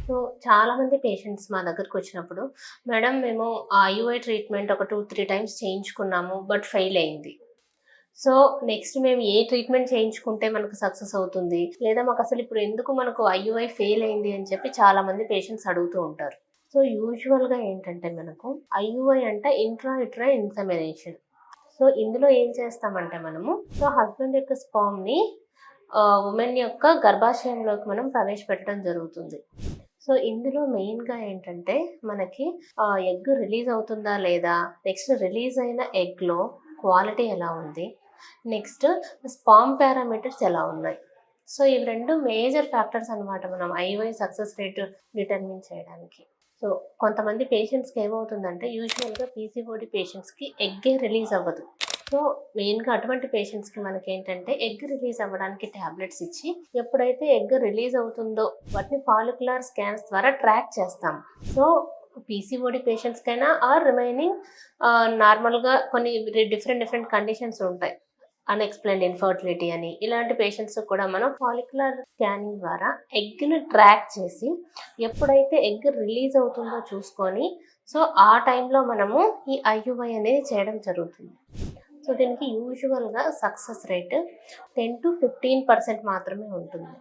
So, చాలామంది patients మా దగ్గరకొచ్చినప్పుడు, madam మేము ఐయుఐ ట్రీట్మెంట్ ఒక 2, 3 టైమ్స్ చేయించుకున్నాము. బట్ ఫెయిల్ అయింది. సో, నెక్స్ట్ మేము ఏ ట్రీట్మెంట్ చేయించుకుంటే మనకు సక్సెస్ అవుతుంది? లేదా మాకసలు ఇప్పుడు ఎందుకు మనకు ఐయుఐ ఫెయిల్ అయింది అని చెప్పి చాలామంది పేషెంట్స్ అడుగుతూ ఉంటారు. సో, యూజువల్‌గా ఏంటంటే మనకు ఐయుఐ అంటే ఇంట్రా యూట్రైన్ ఇన్సెమినేషన్. సో, ఇందులో ఏం చేస్తామంటే మనము హస్బెండ్ యొక్క స్పెర్మ్‌ని వుమెన్ యొక్క గర్భాశయంలోకి మనం ప్రవేశపెట్టడం జరుగుతుంది. సో, ఇందులో మెయిన్‌గా ఏంటంటే మనకి ఎగ్ రిలీజ్ అవుతుందా లేదా? నెక్స్ట్ రిలీజ్ అయిన ఎగ్‌లో క్వాలిటీ ఎలా ఉంది? నెక్స్ట్ స్పెర్మ్ పారామీటర్స్ ఎలా ఉన్నాయి? సో, ఇవి 2 మేజర్ ఫ్యాక్టర్స్ అన్నమాట మనం ఐయుఐ సక్సెస్ రేట్ డిటర్మిన్ చేయడానికి. సో, కొంతమంది పేషెంట్స్‌కి ఏమవుతుందంటే యూజువల్‌గా పీసీఓడీ పేషెంట్స్‌కి ఎగ్గే రిలీజ్ అవ్వదు. సో, మెయిన్‌గా అటువంటి పేషెంట్స్‌కి మనకేంటంటే ఎగ్ రిలీజ్ అవ్వడానికి టాబ్లెట్స్ ఇచ్చి ఎప్పుడైతే ఎగ్ రిలీజ్ అవుతుందో వాటిని ఫాలిక్యులర్ స్కాన్స్ ద్వారా ట్రాక్ చేస్తాం. సో, పీసీఓడీ పేషెంట్స్‌కైనా ఆర్ రిమైనింగ్ నార్మల్‌గా కొన్ని డిఫరెంట్ కండిషన్స్ ఉంటాయి. అన్‌ఎక్స్‌ప్లెయిన్డ్ ఇన్‌ఫర్టిలిటీ అని. ఇలాంటి పేషెంట్స్ కూడా మనం ఫాలిక్యులర్ స్కానింగ్ ద్వారా ఎగ్‌ని ట్రాక్ చేసి ఎప్పుడైతే ఎగ్ రిలీజ్ అవుతుందో చూసుకొని, సో, ఆ టైంలో మనము ఈ ఐయుఐ అనేది చేయడం జరుగుతుంది. సో, దీనికి యూజువల్‌గా సక్సెస్ రేట్ 10-15% మాత్రమే ఉంటుంది.